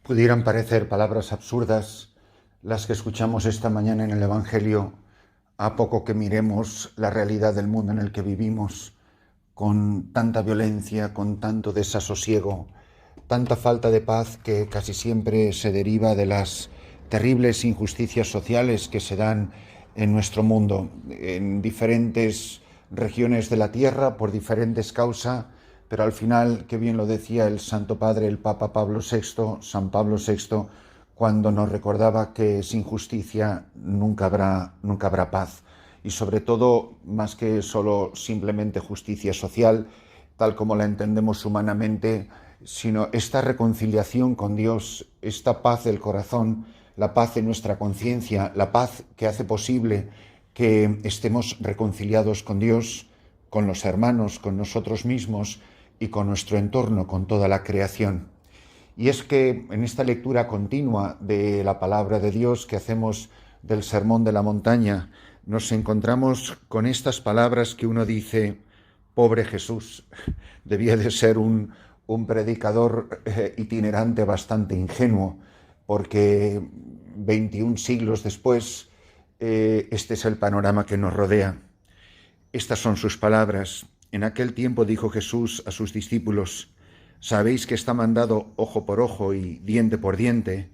Pudieran parecer palabras absurdas las que escuchamos esta mañana en el Evangelio, a poco que miremos la realidad del mundo en el que vivimos, con tanta violencia, con tanto desasosiego, tanta falta de paz que casi siempre se deriva de las terribles injusticias sociales que se dan en nuestro mundo, en diferentes regiones de la tierra, por diferentes causas, pero al final, qué bien lo decía el Santo Padre, el Papa Pablo VI, San Pablo VI, cuando nos recordaba que sin justicia nunca habrá paz. Y sobre todo, más que solo simplemente justicia social, tal como la entendemos humanamente, sino esta reconciliación con Dios, esta paz del corazón, la paz de nuestra conciencia, la paz que hace posible que estemos reconciliados con Dios, con los hermanos, con nosotros mismos y con nuestro entorno, con toda la creación. Y es que en esta lectura continua de la palabra de Dios que hacemos del Sermón de la Montaña, nos encontramos con estas palabras que uno dice: pobre Jesús, debía de ser un predicador itinerante bastante ingenuo, porque 21 siglos después este es el panorama que nos rodea. Estas son sus palabras. En aquel tiempo dijo Jesús a sus discípulos: sabéis que está mandado ojo por ojo y diente por diente,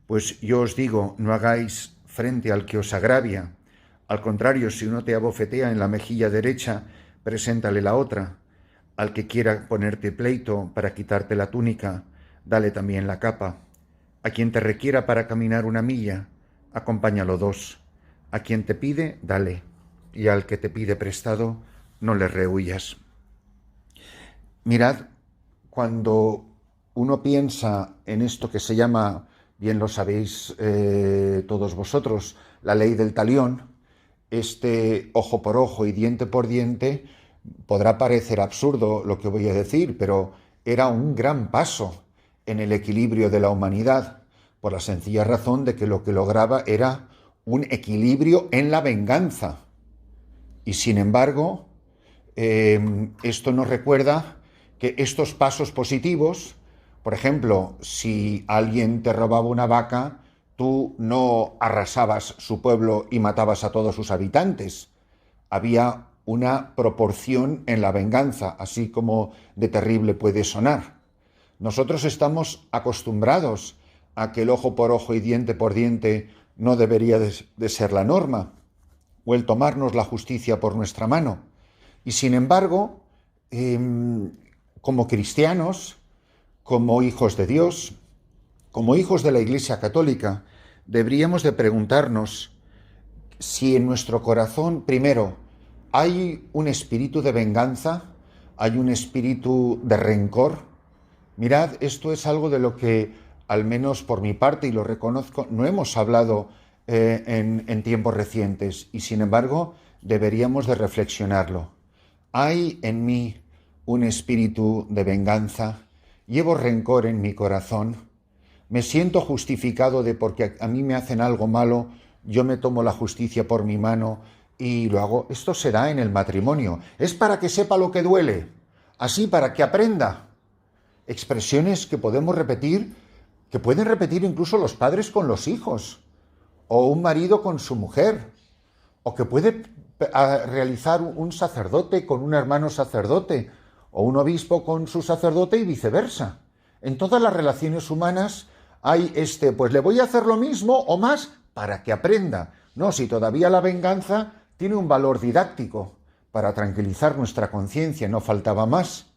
pues yo os digo, no hagáis frente al que os agravia. Al contrario, si uno te abofetea en la mejilla derecha, preséntale la otra. Al que quiera ponerte pleito para quitarte la túnica, dale también la capa. A quien te requiera para caminar 1 milla, acompáñalo 2. A quien te pide, dale, y al que te pide prestado, no le rehuyas. Mirad, cuando uno piensa en esto que se llama, bien lo sabéis todos vosotros, la ley del talión, este ojo por ojo y diente por diente, podrá parecer absurdo lo que voy a decir, pero era un gran paso en el equilibrio de la humanidad, por la sencilla razón de que lo que lograba era un equilibrio en la venganza. Y sin embargo, esto nos recuerda que estos pasos positivos, por ejemplo, si alguien te robaba una vaca, tú no arrasabas su pueblo y matabas a todos sus habitantes. Había una proporción en la venganza, así como de terrible puede sonar. Nosotros estamos acostumbrados a que el ojo por ojo y diente por diente no debería de ser la norma, o el tomarnos la justicia por nuestra mano. Y sin embargo, como cristianos, como hijos de Dios, como hijos de la Iglesia Católica, deberíamos de preguntarnos si en nuestro corazón, primero, hay un espíritu de venganza, hay un espíritu de rencor. Mirad, esto es algo de lo que, al menos por mi parte, y lo reconozco, no hemos hablado en tiempos recientes, y sin embargo deberíamos de reflexionarlo. ¿Hay en mí un espíritu de venganza? ¿Llevo rencor en mi corazón? ¿Me siento justificado de porque a mí me hacen algo malo, yo me tomo la justicia por mi mano y lo hago? Esto se da en el matrimonio. Es para que sepa lo que duele, así para que aprenda. Expresiones que podemos repetir, que pueden repetir incluso los padres con los hijos, o un marido con su mujer, o que puede realizar un sacerdote con un hermano sacerdote, o un obispo con su sacerdote y viceversa. En todas las relaciones humanas hay pues le voy a hacer lo mismo o más para que aprenda. No, si todavía la venganza tiene un valor didáctico para tranquilizar nuestra conciencia, no faltaba más.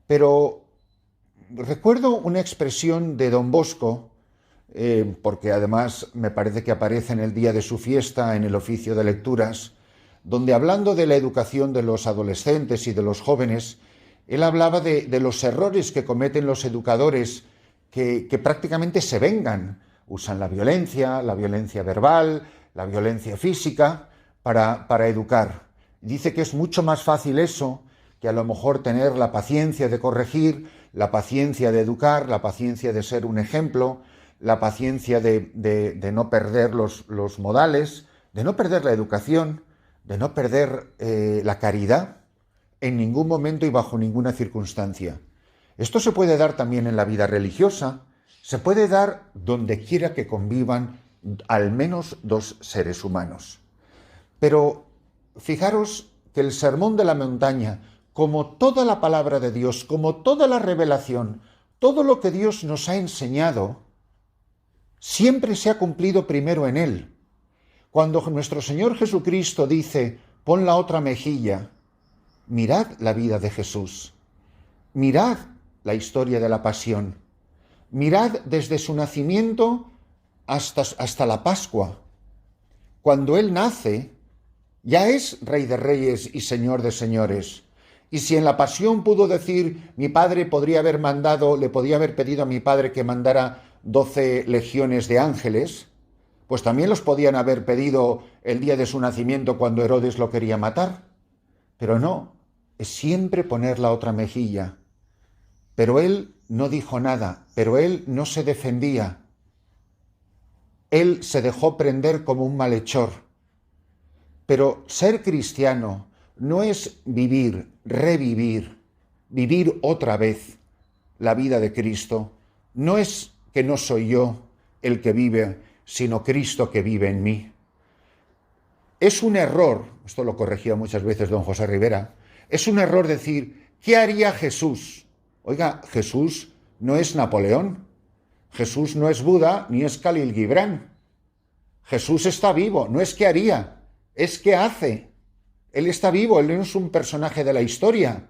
Pero recuerdo una expresión de Don Bosco, porque además me parece que aparece en el día de su fiesta, en el oficio de lecturas, donde, hablando de la educación de los adolescentes y de los jóvenes, él hablaba de los errores que cometen los educadores, que prácticamente se vengan. Usan la violencia verbal, la violencia física, para educar. Dice que es mucho más fácil eso que a lo mejor tener la paciencia de corregir, la paciencia de educar, la paciencia de ser un ejemplo, la paciencia de no perder los modales, de no perder la educación, de no perder la caridad en ningún momento y bajo ninguna circunstancia. Esto se puede dar también en la vida religiosa. se puede dar donde quiera que convivan al menos dos seres humanos. Pero fijaros que el Sermón de la Montaña, como toda la palabra de Dios, como toda la revelación, todo lo que Dios nos ha enseñado, siempre se ha cumplido primero en Él. Cuando nuestro Señor Jesucristo dice, pon la otra mejilla, mirad la vida de Jesús, mirad la historia de la pasión, mirad desde su nacimiento hasta la Pascua. Cuando Él nace, ya es Rey de Reyes y Señor de Señores. Y si en la pasión pudo decir, mi padre le podría haber pedido a mi padre que mandara 12 legiones de ángeles, pues también los podían haber pedido el día de su nacimiento cuando Herodes lo quería matar. Pero no, es siempre poner la otra mejilla. Pero él no dijo nada, pero él no se defendía. Él se dejó prender como un malhechor. Pero ser cristiano no es revivir, vivir otra vez la vida de Cristo. No es que no soy yo el que vive, sino Cristo que vive en mí. Es un error, esto lo corregía muchas veces don José Rivera, es un error decir, ¿qué haría Jesús? Oiga, Jesús no es Napoleón, Jesús no es Buda, ni es Khalil Gibran. Jesús está vivo, no es qué haría, es qué hace. Él está vivo, él no es un personaje de la historia.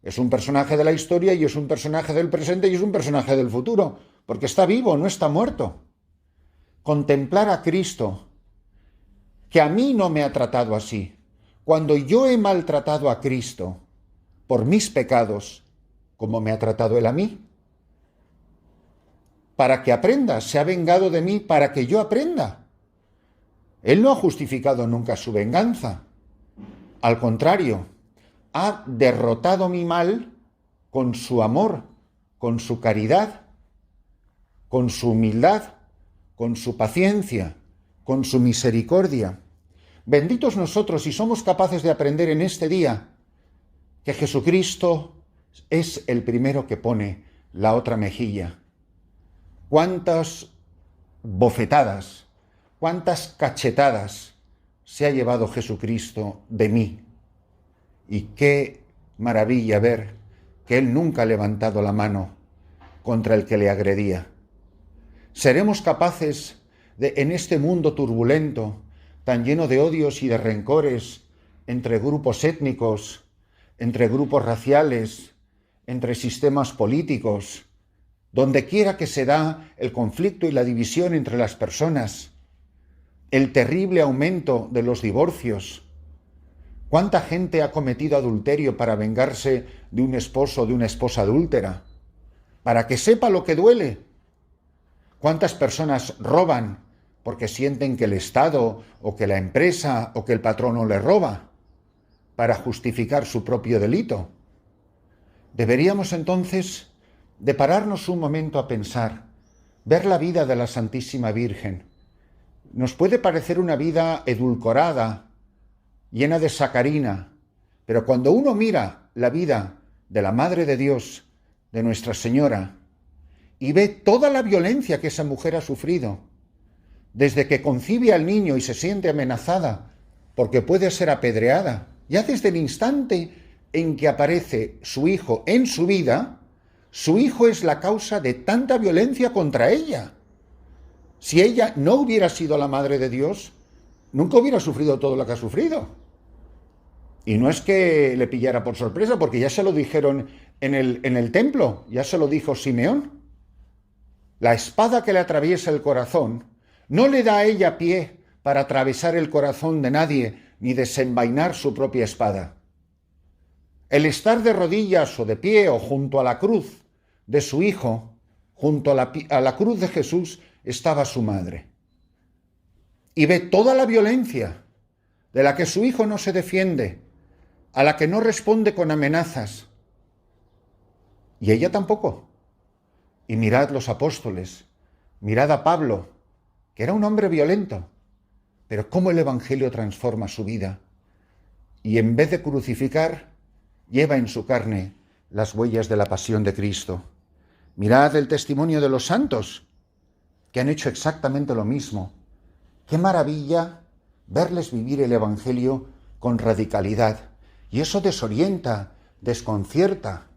Es un personaje de la historia y es un personaje del presente y es un personaje del futuro, porque está vivo, no está muerto. Contemplar a Cristo, que a mí no me ha tratado así. Cuando yo he maltratado a Cristo por mis pecados, ¿cómo me ha tratado Él a mí? Para que aprenda, se ha vengado de mí para que yo aprenda. Él no ha justificado nunca su venganza. Al contrario, ha derrotado mi mal con su amor, con su caridad, con su humildad, con su paciencia, con su misericordia. Benditos nosotros si somos capaces de aprender en este día que Jesucristo es el primero que pone la otra mejilla. Cuántas bofetadas, cuántas cachetadas se ha llevado Jesucristo de mí. Y qué maravilla ver que Él nunca ha levantado la mano contra el que le agredía. ¿Seremos capaces de, en este mundo turbulento, tan lleno de odios y de rencores entre grupos étnicos, entre grupos raciales, entre sistemas políticos, donde quiera que se da el conflicto y la división entre las personas, el terrible aumento de los divorcios? ¿Cuánta gente ha cometido adulterio para vengarse de un esposo o de una esposa adúltera? Para que sepa lo que duele. ¿Cuántas personas roban porque sienten que el Estado o que la empresa o que el patrono les roba para justificar su propio delito? Deberíamos entonces de pararnos un momento a pensar, ver la vida de la Santísima Virgen. Nos puede parecer una vida edulcorada, llena de sacarina, pero cuando uno mira la vida de la Madre de Dios, de Nuestra Señora, y ve toda la violencia que esa mujer ha sufrido, desde que concibe al niño y se siente amenazada porque puede ser apedreada, ya desde el instante en que aparece su hijo en su vida, su hijo es la causa de tanta violencia contra ella. Si ella no hubiera sido la Madre de Dios, nunca hubiera sufrido todo lo que ha sufrido. Y no es que le pillara por sorpresa, porque ya se lo dijeron en el templo, ya se lo dijo Simeón. La espada que le atraviesa el corazón no le da a ella pie para atravesar el corazón de nadie ni desenvainar su propia espada. El estar de rodillas o de pie o junto a la cruz de su hijo, junto a la cruz de Jesús, estaba su madre. Y ve toda la violencia de la que su hijo no se defiende, a la que no responde con amenazas. Y ella tampoco. Y mirad los apóstoles, mirad a Pablo, que era un hombre violento, pero cómo el Evangelio transforma su vida. Y en vez de crucificar, lleva en su carne las huellas de la pasión de Cristo. Mirad el testimonio de los santos, que han hecho exactamente lo mismo. Qué maravilla verles vivir el Evangelio con radicalidad. Y eso desorienta, desconcierta.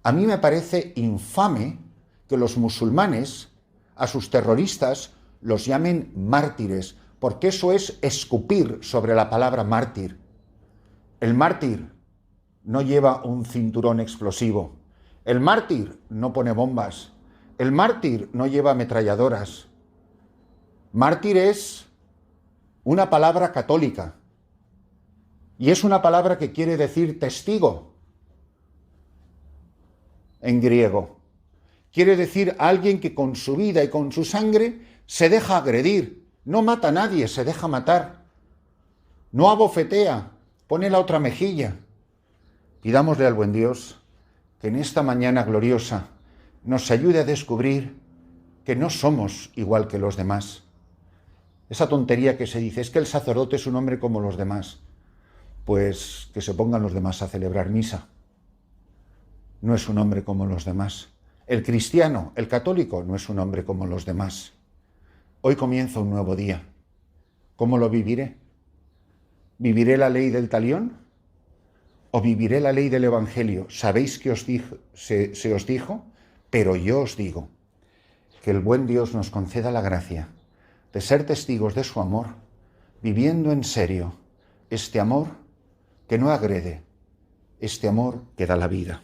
A mí me parece infame que los musulmanes a sus terroristas los llamen mártires, porque eso es escupir sobre la palabra mártir. El mártir no lleva un cinturón explosivo. El mártir no pone bombas. El mártir no lleva ametralladoras. Mártir es una palabra católica. Y es una palabra que quiere decir testigo en griego. Quiere decir alguien que con su vida y con su sangre se deja agredir. No mata a nadie, se deja matar. No abofetea, pone la otra mejilla. Pidámosle al buen Dios que en esta mañana gloriosa nos ayude a descubrir que no somos igual que los demás. Esa tontería que se dice, es que el sacerdote es un hombre como los demás. Pues que se pongan los demás a celebrar misa. No es un hombre como los demás. El cristiano, el católico, no es un hombre como los demás. Hoy comienza un nuevo día. ¿Cómo lo viviré? ¿Viviré la ley del talión? ¿O viviré la ley del Evangelio? ¿Sabéis que se os dijo? Pero yo os digo. Que el buen Dios nos conceda la gracia de ser testigos de su amor, viviendo en serio este amor que no agrede, este amor que da la vida.